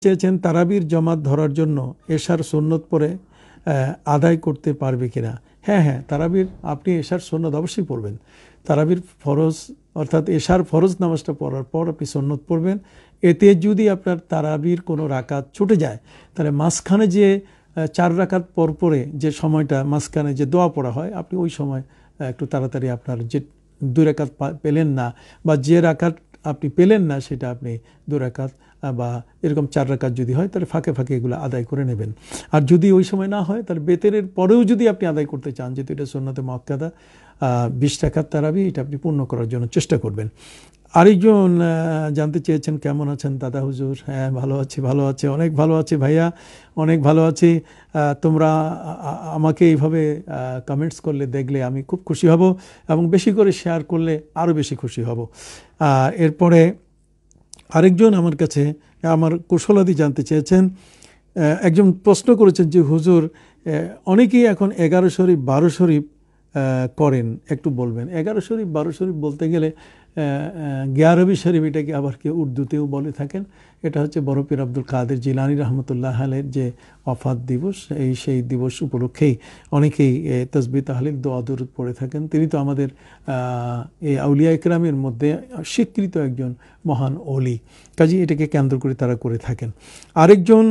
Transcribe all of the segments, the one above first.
চেয়েছেন তারাবির জামাত ধরার জন্য এশার সুন্নত পড়ে আদায় করতে পারবে কিনা। হ্যাঁ, তারাবির আপনি এশার সুন্নত অবশ্যই পড়বেন। তারাবির ফরজ অর্থাৎ এশার ফরজ নামাজটা পড়ার পর আপনি সুন্নত পড়বেন। এতে যদি আপনার তারাবির কোনো রাকাত ছুটে যায় তাহলে মাঝখানে যে 4 রাকাত পরে যে সময়টা মাঝখানে যে দোয়া পড়া হয় আপনি ওই সময় একটু তাড়াতাড়ি আপনার যে 2 রাকাত পেলেন না বা যে রাকাত আপনি পেলেন না সেটা আপনি 2 রাকাত বা এরকম 4 রাকাত যদি হয় তাহলে ফাঁকে ফাঁকে এগুলো আদায় করে নেবেন। আর যদি ওই সময় না হয় তাহলে বেতেরের পরেও যদি আপনি আদায় করতে চান, যেহেতু এটা সুন্নতে মুআক্কাদা 20 রাকাত তারাবি, এটা আপনি পূর্ণ করার জন্য চেষ্টা করবেন। আরেকজন জানতে চেয়েছেন কেমন আছেন দাদা হুজুর। হ্যাঁ, ভালো আছি, অনেক ভালো আছি ভাইয়া, অনেক ভালো আছি। তোমরা আমাকে এইভাবে কমেন্টস করলে দেখলে আমি খুব খুশি হব এবং বেশি করে শেয়ার করলে আরও বেশি খুশি হব। এরপরে আরেকজন আমার কাছে আমার কুশলাদি জানতে চেয়েছেন। একজন প্রশ্ন করেছেন যে হুজুর অনেকেই এখন 11 শরীফ 12 শরীফ করেন, একটু বলবেন। 11 শরীফ 12 শরীফ বলতে গেলে 11 শরীফ, এটাকে আবার কেউ উর্দুতেও বলে থাকেন। এটা হচ্ছে বড় পীর আব্দুল কাদের জিলানী রহমতুল্লাহ আলাইহির যে ওয়াফাত দিবস, সেই দিবস উপলক্ষেই অনেকেই তাসবিহ তাহলিল দোয়া দরুদ পড়ে থাকেন। তিনি তো আমাদের এই আউলিয়া ইকরামের মধ্যে স্বীকৃত একজন মহান ওলি, কাজী এটাকে কেন্দ্র করে তারা করে থাকেন। আরেকজন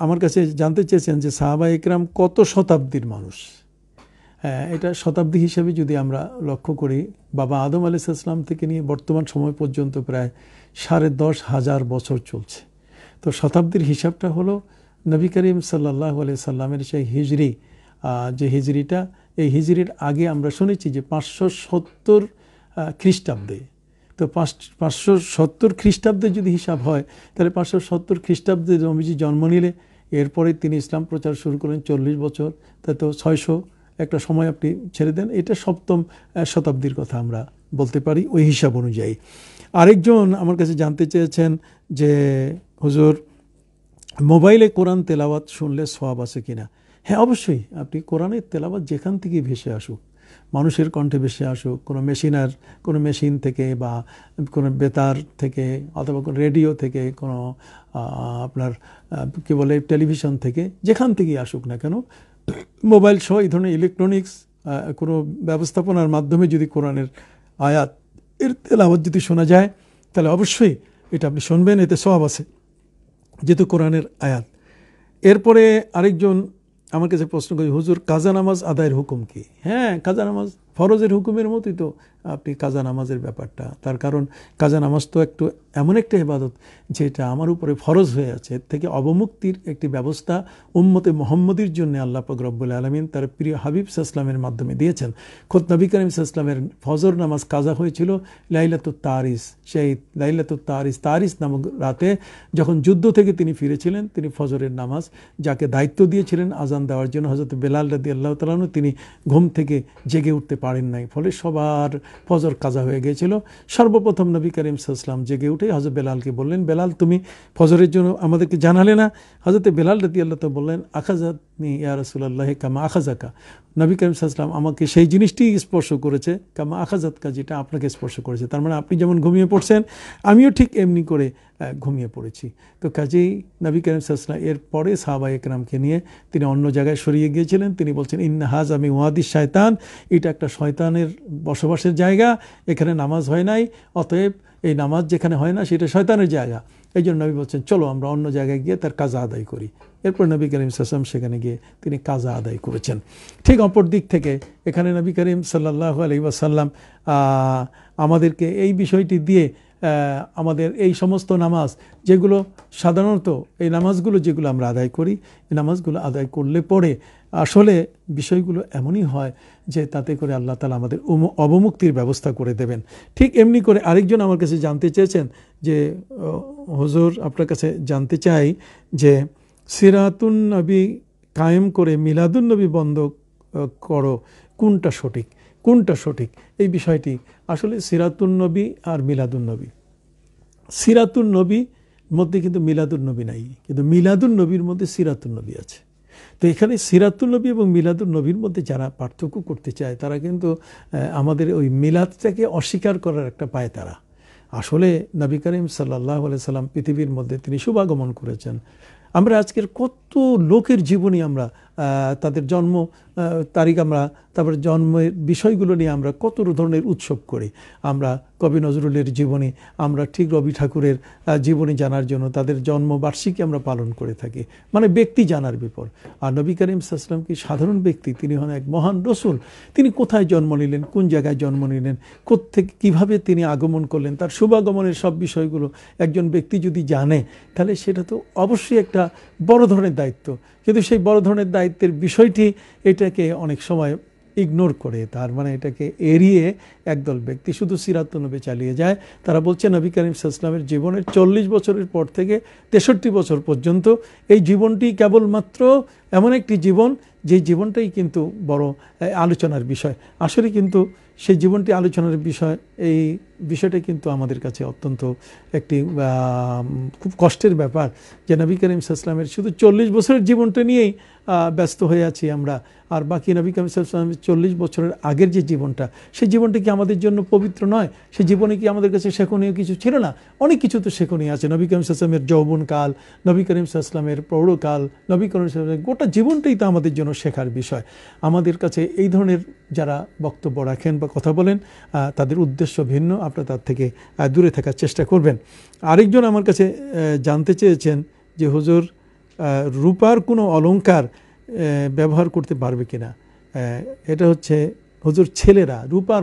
আমার কাছে জানতে চেয়েছেন যে সাহাবা ইকরাম কত শতাব্দীর মানুষ। এটা শতাব্দী হিসেবে যদি আমরা লক্ষ্য করি, বাবা আদম আলাইহিস সালাম থেকে নিয়ে বর্তমান সময় পর্যন্ত প্রায় 10,500 বছর চলছে। তো শতাব্দীর হিসাবটা হলো নবী করিম সাল্লাল্লাহু আলাইহি সাল্লামের সেই হিজরি, যে হিজরিটা, এই হিজরির আগে আমরা শুনেছি যে 570 খ্রিস্টাব্দে। তো 570 খ্রিস্টাব্দে যদি হিসাব হয় তাহলে 570 খ্রিস্টাব্দে নবীজি জন্ম নিলে এরপরে তিনি ইসলাম প্রচার শুরু করেন 40 বছর, তা তো 600 একটা সময় আপনি ছেড়ে দেন, এটা 7ম শতাব্দীর কথা আমরা বলতে পারি ওই হিসাব অনুযায়ী। আরেকজন আমার কাছে জানতে চেয়েছেন যে হুজুর মোবাইলে কোরআন তেলাওয়াত শুনলে সওয়াব আছে কিনা। হ্যাঁ, অবশ্যই। আপনি কোরআনের তেলাওয়াত যেখান থেকে ভেসে আসুক, মানুষের কণ্ঠে ভেসে আসুক, কোনো মেশিন থেকে বা কোনো বেতার থেকে অথবা কোনো রেডিও থেকে, কোনো আপনার কী বলে টেলিভিশন থেকে, যেখান থেকেই আসুক না কেন, মোবাইল সহ এই ধরনের ইলেকট্রনিক্স কোনো ব্যবস্থাপনার মাধ্যমে যদি কোরআনের আয়াত এর তেলাওয়াত যদি শোনা যায় তাহলে অবশ্যই এটা আপনি শুনবেন, এতে সওয়াব আছে যেহেতু কোরআনের আয়াত। এরপরে আরেকজন আমার কাছে প্রশ্ন করি, হুজুর কাজা নামাজ আদায়ের হুকুম কি। হ্যাঁ, কাজা নামাজ ফরজের হুকুমের মতোই তো আপনি কাজা নামাজের ব্যাপারটা। তার কারণ কাজা নামাজ তো এমন একটা ইবাদত যেটা আমার উপরে ফরজ হয়ে আছে। এর থেকে অবমুক্তির একটি ব্যবস্থা উম্মতে মুহাম্মদীর জন্য আল্লাহ পাক রব্বুল আলামিন তার প্রিয় হাবিব সাল্লাল্লাহু আলাইহি ওয়াসাল্লামের মাধ্যমে দিয়েছেন। খোদ নবী করিম সাল্লাল্লাহু আলাইহি ওয়াসাল্লামের ফজর নামাজ কাজা হয়েছিল লাইলাতুত তারিস। সেই লাইলাতুত তারিস নামক রাতে যখন যুদ্ধ থেকে তিনি ফিরেছিলেন, তিনি ফজরের নামাজ যাকে দায়িত্ব দিয়েছিলেন আজান দেওয়ার জন্য, হযরত বেলাল রাদিয়াল্লাহু তাআলা আনহু, তিনি ঘুম থেকে জেগে উঠতে পারেন নাই, ফলে সবার ফজর কাজা হয়ে গিয়েছিল। সর্বপ্রথম নবী করিম সাল্লাল্লাহু আলাইহি ওয়াসাল্লাম জেগে উঠে হযরত বেলালকে বললেন, বেলাল তুমি ফজরের জন্য আমাদেরকে জানালে না। হযরত বেলাল রাদিয়াল্লাহু তাআলা বললেন, আখাযাতনি ইয়া রাসূলুল্লাহ কামা আখাযাকা। নবী করিম সাল্লাল্লাহু আলাইহি ওয়াসাল্লাম আমাকে সেই জিনিসটি স্পর্শ করেছে, কামা আখাযাতকা, যেটা আপনাকে স্পর্শ করেছে। তার মানে আপনি যেমন ঘুমিয়ে পড়ছেন আমিও ঠিক এমনি করে ঘুমিয়ে পড়েছি। তো কাজেই নবী করিম সাল্লাল্লাহু আলাইহি ওয়াসাল্লাম এরপরে সাহাবা একরামকে নিয়ে তিনি অন্য জায়গায় সরিয়ে গিয়েছিলেন। তিনি বলছেন, ইন্না হাযা মিন ওয়াদিশ শায়তান, এটা একটা শয়তানের বসবাসের জায়গা, এখানে নামাজ হয় নাই, অতএব এই নামাজ যেখানে হয় না সেটা শয়তানের জায়গা। এই জন্য নবী বলছেন চলো আমরা অন্য জায়গায় গিয়ে তার কাজা আদায় করি। এরপর নবী করিম সাল্লাল্লাহু আলাইহি ওয়াসাল্লাম সেখানে গিয়ে তিনি কাজা আদায় করেছেন। ঠিক অপর দিক থেকে এখানে নবী করিম সাল্লাল্লাহু আলাইহি ওয়াসাল্লাম আমাদেরকে এই বিষয়টি দিয়ে আমাদের এই সমস্ত নামাজ যেগুলো সাধারণত এই নামাজগুলো যেগুলো আমরা আদায় করি, এই নামাজগুলো আদায় করলে পরে আসলে বিষয়গুলো এমনই হয় যে তাতে করে আল্লাহ তাআলা আমাদের অবমুক্তির ব্যবস্থা করে দেবেন। ঠিক এমনি করে আরেকজন আমার কাছে জানতে চেয়েছেন যে হুজুর আপনার কাছে জানতে চাই যে সিরাতুন নবী কায়েম করে মিলাদুন নবী বন্ধ করো, কোনটা সঠিক। এই বিষয়টি আসলে সিরাতুন নবী আর মিলাদুন নবী, সিরাতুন নবীর মধ্যে কিন্তু মিলাদুন নবী নাই, কিন্তু মিলাদুন নবীর মধ্যে সিরাতুন নবী আছে। তো এখানে সিরাতুন নবী এবং মিলাদুন নবীর মধ্যে যারা পার্থক্য করতে চায় তারা কিন্তু আমাদের ওই মিলাদটাকে অস্বীকার করার একটা পায় তারা। আসলে নবী করিম সাল্লাল্লাহু আলাইহি সাল্লাম পৃথিবীর মধ্যে তিনি শুভাগমন করেছেন। আমরা আজকের কত লোকের জীবনী আমরা তাদের জন্ম তারিখ আমরা, তারপর জন্মের বিষয়গুলো নিয়ে আমরা কত ধরনের উৎসব করি। আমরা কবি নজরুলের জীবনী, আমরা ঠিক রবি ঠাকুরের জীবনী জানার জন্য তাদের জন্মবার্ষিকী আমরা পালন করে থাকি, মানে ব্যক্তি জানার বিপর। আর নবী করিম সাল্লাল্লাহু আলাইহি ওয়াসাল্লাম কি সাধারণ ব্যক্তি? তিনি হন এক মহান রসুল। তিনি কোথায় জন্ম নিলেন, কোন জায়গায় জন্ম নিলেন, কোত্থেকে কীভাবে তিনি আগমন করলেন, তার শুভাগমনের সব বিষয়গুলো একজন ব্যক্তি যদি জানে, তাহলে সেটা তো অবশ্যই একটা বড় ধরনের দায়িত্ব। কিন্তু সেই বড় ধরনের দায়িত্বের বিষয়টি এটাকে অনেক সময় ইগনোর করে, তার মানে এটাকে এড়িয়ে একদল ব্যক্তি শুধু সিরাত নবী চালিয়ে যায়। তারা বলছে নবী করিম সাল্লাল্লাহু আলাইহি ওয়াসাল্লামের জীবনের 40 বছরের পর থেকে 63 বছর পর্যন্ত এই জীবনটি কেবলমাত্র এমন একটি জীবন, যে জীবনটাই কিন্তু বড় আলোচনার বিষয়। আসলে কিন্তু সেই জীবনটি আলোচনার বিষয়, এই বিষয়টা কিন্তু আমাদের কাছে অত্যন্ত একটি খুব কষ্টের ব্যাপার যে নবী করিম সাল্লাল্লাহু আলাইহি ওয়াসাল্লামের শুধু 40 বছরের জীবনটা নিয়েই ব্যস্ত হয়ে আছি আমরা। আর বাকি নবী করিম সাল্লাল্লাহু আলাইহি ওয়াসাল্লামের 40 বছরের আগের যে জীবনটা, সেই জীবনটা কি আমাদের জন্য পবিত্র নয়? সেই জীবনে কি আমাদের কাছে শেখনীয় কিছু ছিল না? অনেক কিছু তো শেখনীয় আছে। নবী করিম সাল্লাল্লাহু আলাইহি ওয়াসাল্লামের যৌবনকাল, নবী করিম সাল্লাল্লাহু আলাইহি ওয়াসাল্লামের প্রৌঢ়কাল, নবী করিম সাল্লাল্লাহু আলাইহি ওয়াসাল্লামের গোটা জীবনটাই তো আমাদের জন্য শেখার বিষয়। আমাদের কাছে এই ধরনের যারা বক্তব্য রাখেন বা কথা বলেন, তাদের উদ্দেশ্য ভিন্ন, আপনারা তার থেকে দূরে থাকার চেষ্টা করবেন। আরেকজন আমার কাছে জানতে চেয়েছেন যে হুজুর, রূপার কোনো অলংকার ব্যবহার করতে পারবে কিনা? এটা হচ্ছে হুজুর, ছেলেরা রূপার,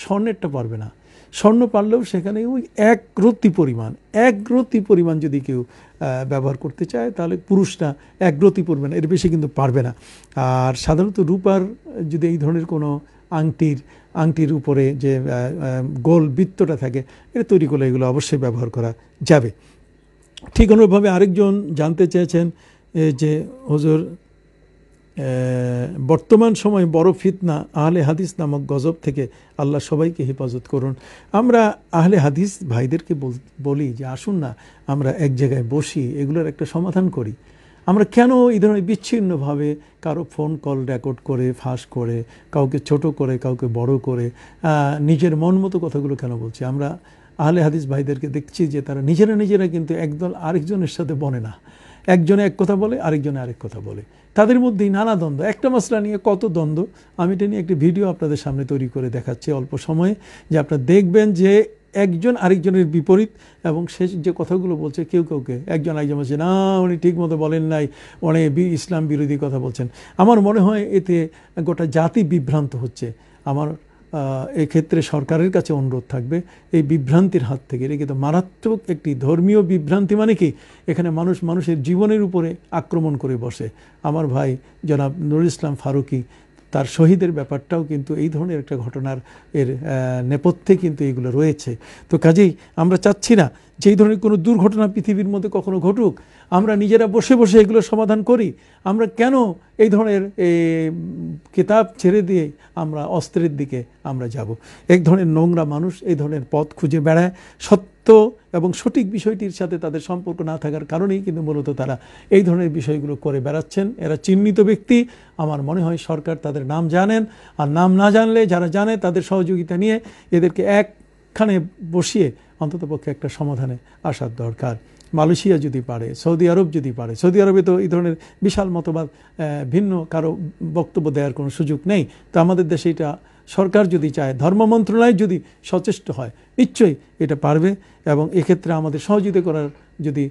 স্বর্ণেরটা পারবে না। স্বর্ণ পারলেও সেখানে ওই এক রত্তি পরিমাণ যদি কেউ ব্যবহার করতে চায়, তাহলে পুরুষরা এক রত্তি পরিমাণ, এর বেশি কিন্তু পারবে না। আর সাধারণত রূপার যদি এই ধরনের কোনো আংটির উপরে যে গোল বৃত্তটা থাকে, এটা তৈরি করলে এগুলো অবশ্যই ব্যবহার করা যাবে। ঠিক অনুরূপভাবে আরেকজন জানতে চেয়েছেন যে হুজুর, বর্তমান সময়ে বড় ফিতনা আহলে হাদিস নামক গজব থেকে আল্লাহ সবাইকে হেফাজত করুন। আমরা আহলে হাদিস ভাইদেরকে বলি যে আসুন না আমরা এক জায়গায় বসি, এগুলোর একটা সমাধান করি। আমরা কেন এই ধরনের বিচ্ছিন্নভাবে কারো ফোন কল রেকর্ড করে, ফাঁস করে, কাউকে ছোট করে, কাউকে বড় করে, নিজের মন মতো কথাগুলো কেন বলছি? আমরা আহলে হাদিস ভাইদেরকে দেখছি যে তারা নিজেরা কিন্তু একদল আরেকজনের সাথে বনে না। একজনে এক কথা বলে, আরেকজনে আরেক কথা বলে, তাদের মধ্যেই নানা দ্বন্দ্ব। একটা মশলা নিয়ে কত দ্বন্দ্ব। আমি এটা নিয়ে একটি ভিডিও আপনাদের সামনে তৈরি করে দেখাচ্ছি অল্প সময়ে, যে আপনারা দেখবেন যে একজন আরেকজনের বিপরীত, এবং সে যে কথাগুলো বলছে কাউকে একজন বলছে না উনি ঠিক মতো বলেন নাই, অনেক ইসলাম বিরোধী কথা বলছেন। আমার মনে হয় এতে গোটা জাতি বিভ্রান্ত হচ্ছে। আমার এক্ষেত্রে সরকারের কাছে অনুরোধ থাকবে এই বিভ্রান্তির হাত থেকে, এটা কিন্তু মারাত্মক একটি ধর্মীয় বিভ্রান্তি। মানে কি, এখানে মানুষের জীবনের উপরে আক্রমণ করে বসে। আমার ভাই জনাব নুরুল ইসলাম ফারুকী, তার শহীদের ব্যাপারটাও কিন্তু এই ধরনের একটা ঘটনার নেপথ্যে কিন্তু এগুলো রয়েছে। তো কাজেই আমরা চাচ্ছি না যে এই ধরনের কোনো দুর্ঘটনা পৃথিবীর মধ্যে কখনো ঘটুক। আমরা নিজেরা বসে এগুলো সমাধান করি। আমরা কেন এই ধরনের কিতাব ছেড়ে দিয়ে আমরা অস্ত্রের দিকে আমরা যাব? এক ধরনের নোংরা মানুষ এই ধরনের পথ খুঁজে বেড়ায়। সত্য এবং সঠিক বিষয়টির সাথে তাদের সম্পর্ক না থাকার কারণেই কিন্তু মূলত তারা এই ধরনের বিষয়গুলো করে বেড়াচ্ছেন। এরা চিহ্নিত ব্যক্তি। আমার মনে হয় সরকার তাদের নাম জানেন, আর নাম না জানলে যারা জানে তাদের সহযোগিতা নিয়ে এদেরকে একখানে বসিয়ে অন্ততপক্ষে একটা সমাধানে আসার দরকার। মালয়েশিয়া যদি পারে, সৌদি আরব যদি পারে, সৌদি আরবে তো এই ধরনের বিশাল মতবাদ, ভিন্ন কারো বক্তব্য দেওয়ার কোনো সুযোগ নেই। তো আমাদের দেশে এটা সরকার যদি চায়, ধর্ম মন্ত্রণালয় যদি সচেষ্ট হয়, নিশ্চয়ই এটা পারবে। এবং এক্ষেত্রে আমাদের সহযোগিতা করার যদি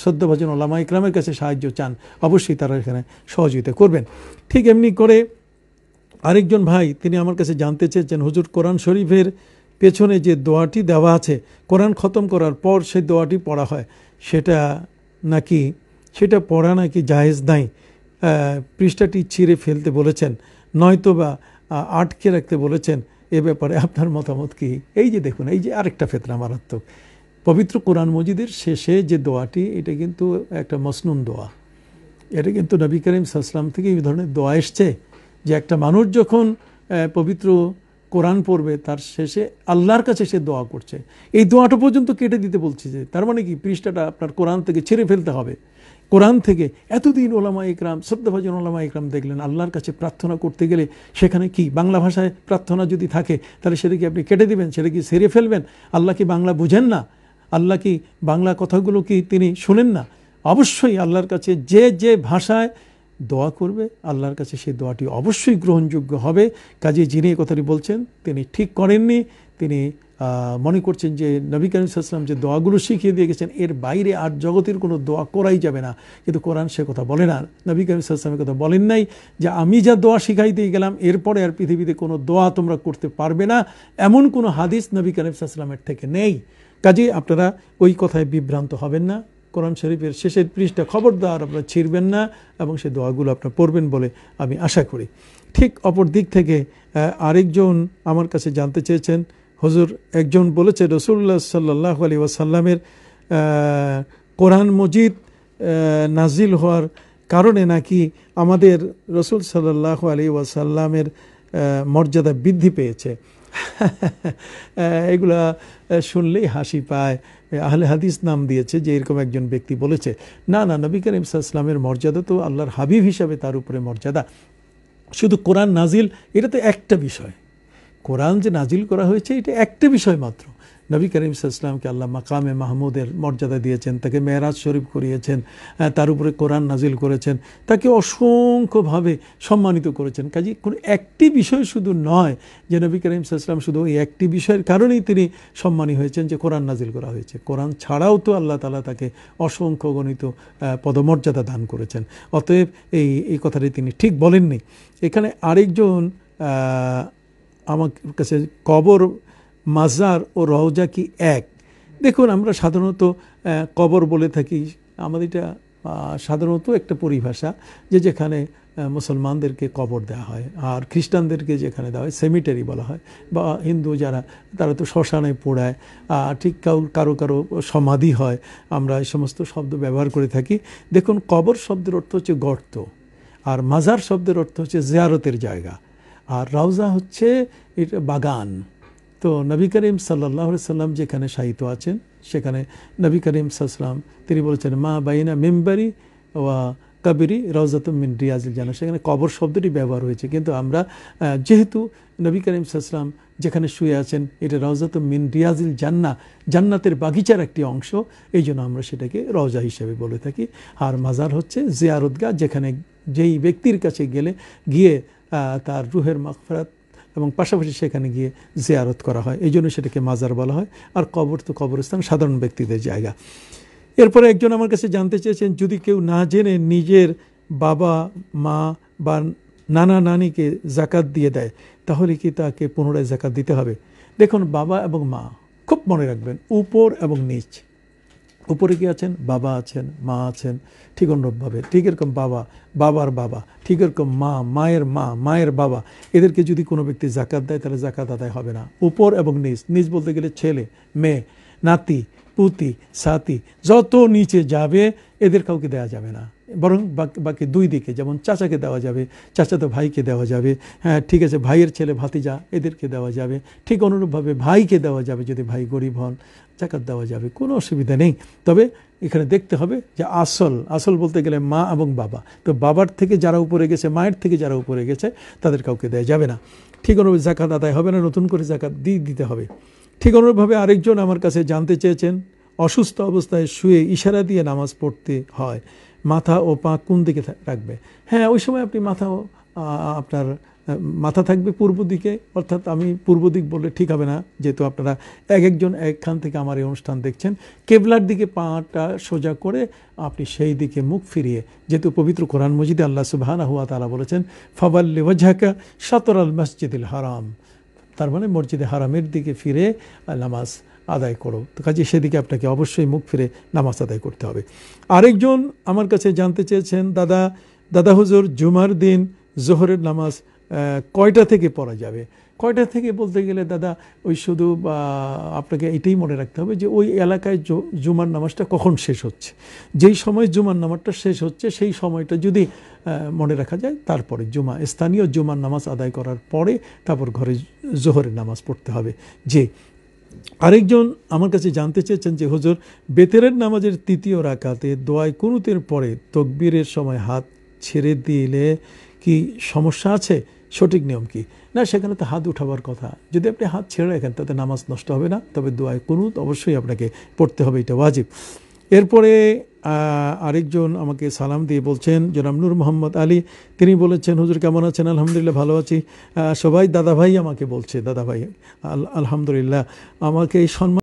শ্রদ্ধাভাজন ওলামা ইকরামের কাছে সাহায্য চান, অবশ্যই তারা এখানে সহযোগিতা করবেন। ঠিক এমনি করে আরেকজন ভাই তিনি আমার কাছে জানতে চেয়েছেন, হুজুর, কোরআন শরীফের পেছনে যে দোয়াটি দেওয়া আছে, কোরআন খতম করার পর সেই দোয়াটি পড়া হয়, সেটা পড়া নাকি জায়েজ নাই? পৃষ্ঠাটি ছিঁড়ে ফেলতে বলেছেন, নয়তোবা আটকে রাখতে বলেছেন। এ ব্যাপারে আপনার মতামত কি? এই যে দেখুন, এই যে আরেকটা ফিতনা মারাত্মক। পবিত্র কোরআন মজিদের শেষে যে দোয়াটি, এটা কিন্তু একটা মসনুন দোয়া। এটা কিন্তু নবী করিম সাল্লাল্লাহু আলাইহি ওয়াসাল্লাম থেকে এই ধরনের দোয়া এসছে যে একটা মানুষ যখন পবিত্র কোরআন পড়বে, তার শেষে আল্লাহর কাছে সে দোয়া করছে। এই দোয়াটা পর্যন্ত কেটে দিতে বলছে। যে তার মানে কি, পৃষ্ঠাটা আপনার কোরআন থেকে ছেড়ে ফেলতে হবে। কোরআন থেকে এতদিন ওলামা ইকরাম, শ্রদ্ধাভাজন ওলামা ইকরাম দেখলেন আল্লাহর কাছে প্রার্থনা করতে গেলে সেখানে কি বাংলা ভাষায় প্রার্থনা যদি থাকে তাহলে সেটা কি আপনি কেটে দিবেন, সেটা কি সেরে ফেলবেন? আল্লাহ কি বাংলা বুঝেন না? আল্লাহ কি বাংলা কথাগুলো কি তিনি শুনেন না? অবশ্যই আল্লাহর কাছে যে যে ভাষায় দোয়া করবে আল্লাহর কাছে সেই দোয়াটি অবশ্যই গ্রহণযোগ্য হবে। কাজে যিনি এই কথাটি বলছেন তিনি ঠিক করেননি, তিনি মনে করছেন যে নবী করিম সাল্লাল্লাহু আলাইহি ওয়াসাল্লাম যে দোয়াগুলো শিখিয়ে দিয়ে গেছেন এর বাইরে আর জগতের কোনো দোয়া করাই যাবে না। কিন্তু কোরআন সে কথা বলে না, নবী করিম সাল্লাল্লাহু আলাইহি ওয়াসাল্লামের কথা বলেন নাই যে আমি যা দোয়া শিখাই দিয়ে গেলাম এরপরে আর পৃথিবীতে কোনো দোয়া তোমরা করতে পারবে না, এমন কোনো হাদিস নবী করিম সাল্লাল্লাহু আলাইহি ওয়াসাল্লামের থেকে নেই। কাজে আপনারা ওই কথায় বিভ্রান্ত হবেন না। কোরআন শরীফের শেষের পৃষ্ঠা খবরদার আপনারা ছিঁড়বেন না এবং সেই দোয়াগুলো আপনারা পড়বেন বলে আমি আশা করি। ঠিক অপর দিক থেকে আরেকজন আমার কাছে জানতে চেয়েছেন, হুজুর একজন বলেছে রাসূলুল্লাহ সাল্লাল্লাহু আলাইহি ওয়াসাল্লামের কোরআন মজিদ নাজিল হওয়ার কারণে নাকি আমাদের রাসূল সাল্লাল্লাহু আলাইহি ওয়াসাল্লামের মর্যাদা বৃদ্ধি পেয়েছে। এগুলা শুনলেই হাসি পায়। আহলে হাদিস নাম দিয়েছে যে এরকম একজন ব্যক্তি বলেছে। না না, নবী করিম সাল্লাল্লাহু আলাইহি ওয়াসাল্লামের মর্যাদা তো আল্লাহর হাবিব হিসাবে তার উপরে মর্যাদা। শুধু কোরআন নাজিল এটা তো একটা বিষয়, কোরআন যে নাজিল করা হয়েছে এটা একটা বিষয় মাত্র। নবী করিম সাল্লাল্লাহু আলাইহি ওয়াসাল্লামকে আল্লাহ মাকামে মাহমুদের মর্যাদা দিয়েছেন, তাকে মেরাজ শরীফ করিয়েছেন, তার উপরে কোরআন নাজিল করেছেন, তাকে অসংখ্যভাবে সম্মানিত করেছেন। কাজে কোনো একটি বিষয় শুধু নয় যে নবী করিম সাল্লাল্লাহু আলাইহি ওয়াসাল্লাম শুধু এই একটি বিষয়ের কারণেই তিনি সম্মানী হয়েছেন যে কোরআন নাজিল করা হয়েছে। কোরআন ছাড়াও তো আল্লাহ তাআলা তাকে অসংখ্য গণিত পদমর্যাদা দান করেছেন। অতএব এই কথাটি তিনি ঠিক বলেননি। এখানে আরেকজন আমার কাছে কবর, মাজার ও রওজা কি এক? দেখুন, আমরা সাধারণত কবর বলে থাকি, আমাদের এটা সাধারণত একটা পরিভাষা যে যেখানে মুসলমানদেরকে কবর দেওয়া হয়, আর খ্রিস্টানদেরকে যেখানে দেওয়া হয় সেমিটারি বলা হয়, বা হিন্দু যারা তারা তো শ্মশানে পোড়ায়, ঠিক কারো কারো সমাধি হয়, আমরা এই সমস্ত শব্দ ব্যবহার করে থাকি। দেখুন, কবর শব্দের অর্থ হচ্ছে গর্ত, আর মাজার শব্দের অর্থ হচ্ছে জিয়ারতের জায়গা, আর রওজা হচ্ছে এটা বাগান। তো নবী করিম সাল্লাল্লাহু আলাইহি সাল্লাম যেখানে শায়িত আছেন সেখানে নবী করিম সাল্লাল্লাহু আলাইহি সাল্লাম তিনি বলেছেন মা বাইনা মিম্বারি ওয়া কাবরি রাউজাতুম মিন রিয়াজিল জান্নাহ, সেখানে কবর শব্দটি ব্যবহার হয়েছে। কিন্তু আমরা যেহেতু নবী করিম সাল্লাল্লাহু আলাইহি সাল্লাম যেখানে শুয়ে আছেন এটা রাউজাতুম মিন রিয়াজিল জান্নাহ, জান্নাতের বাগিচার একটি অংশ, এই জন্য আমরা সেটাকে রওজা হিসেবে বলে থাকি। আর মাজার হচ্ছে জিয়ারতগাহ, যেখানে যেই ব্যক্তির কাছে গিয়ে তার রুহের মাগফিরাত এবং পাশাপাশি সেখানে গিয়ে জিয়ারত করা হয়, এই জন্য সেটাকে মাজার বলা হয়। আর কবর তো কবরস্থান, সাধারণ ব্যক্তিদের জায়গা। এরপরে একজন আমার কাছে জানতে চেয়েছেন, যদি কেউ না জেনে নিজের বাবা মা বা নানা নানিকে জাকাত দিয়ে দেয় তাহলে কি তাকে পুনরায় জাকাত দিতে হবে? দেখুন, বাবা এবং মা খুব মনে রাখবেন, উপর এবং নিচ। উপরে কি আছেন? বাবা আছেন, মা আছেন, ঠিক অনুরূপভাবে ঠিক এরকম বাবার বাবা, ঠিক এরকম মায়ের মা, মায়ের বাবা, এদেরকে যদি কোনো ব্যক্তি জাকাত দেয় তাহলে জাকাত আদায় হবে না। উপর এবং নিচ বলতে গেলে ছেলে, মেয়ে, নাতি, পুতি, সাথী, যত নিচে যাবে এদের কাউকে দেওয়া যাবে না। বরং বাকি দুই দিকে, যেমন চাচাকে দেওয়া যাবে, চাচাতো ভাইকে দেওয়া যাবে, হ্যাঁ ঠিক আছে, ভাইয়ের ছেলে ভাতিজা এদেরকে দেওয়া যাবে, ঠিক অনুরূপভাবে ভাইকে দেওয়া যাবে, যদি ভাই গরিব হন জাকাত দেওয়া যাবে, কোনো অসুবিধা নেই। তবে এখানে দেখতে হবে যে আসল বলতে গেলে মা এবং বাবা, তো বাবার থেকে যারা উপরে গেছে, মায়ের থেকে যারা উপরে গেছে তাদের কাউকে দেওয়া যাবে না। ঠিক অনুরূপ জাকাত আদায় হবে না, নতুন করে জাকাত দিতে হবে। ঠিক অনুরূপভাবে আরেকজন আমার কাছে জানতে চেয়েছেন, অসুস্থ অবস্থায় শুয়ে ইশারা দিয়ে নামাজ পড়তে হয়, মাথা ও পা কোন দিকে রাখবে? হ্যাঁ, ওই সময় আপনি আপনার মাথা থাকবে পূর্ব দিকে, অর্থাৎ আমি পূর্ব দিক বললে ঠিক হবে না, যেহেতু আপনারা একজন একখান থেকে আমার এই অনুষ্ঠান দেখছেন। কেবলার দিকে পাটা সোজা করে আপনি সেই দিকে মুখ ফিরিয়ে, যেহেতু পবিত্র কোরআন মজিদে আল্লাহ সুবহানাহু ওয়া তাআলা বলেছেন ফাওয়াল্লি ওয়াজহাকা শাতরাল মসজিদিল হারাম, তার মানে মসজিদে হারামের দিকে ফিরে নামাজ আদায় করো। তো কাজে সেদিকে আপনাকে অবশ্যই মুখ ফিরে নামাজ আদায় করতে হবে। আরেকজন আমার কাছে জানতে চেয়েছেন, দাদা হুজুর, জুমার দিন জোহরের নামাজ কয়টা থেকে পড়া যাবে? কয়টা থেকে বলতে গেলে দাদা ওই শুধু আপনাকে এটাই মনে রাখতে হবে যে ওই এলাকায় জুমার নামাজটা কখন শেষ হচ্ছে, যেই সময় জুমার নামাজটা শেষ হচ্ছে সেই সময়টা যদি মনে রাখা যায়, তারপরে স্থানীয় জুমার নামাজ আদায় করার পরে তারপর ঘরে জোহরের নামাজ পড়তে হবে। যে আরেকজন আমার কাছে জানতে চেয়েছেন যে হুজুর, বেতেরের নামাজের তৃতীয় রাকাতে দোয়ায় কুনুতের পরে তকবীরের সময় হাত ছেড়ে দিলে কি সমস্যা আছে, সঠিক নিয়ম কি? না, সেখানে তো হাত উঠাবার কথা। যদি আপনি হাত ছেড়ে রাখেন তাতে নামাজ নষ্ট হবে না, তবে দোয়ায় কুনুত অবশ্যই আপনাকে পড়তে হবে, এটা ওয়াজিব। এরপরে আরেকজন আমাকে সালাম দিয়ে বলছেন, জনাব নূর মোহাম্মদ আলী, তিনি বলেছেন হুজুর কেমন আছেন? আলহামদুলিল্লাহ ভালো আছি। সবাই দাদা ভাই আমাকে বলছে, দাদা ভাই। আলহামদুলিল্লাহ। আমাকে এই সম্মান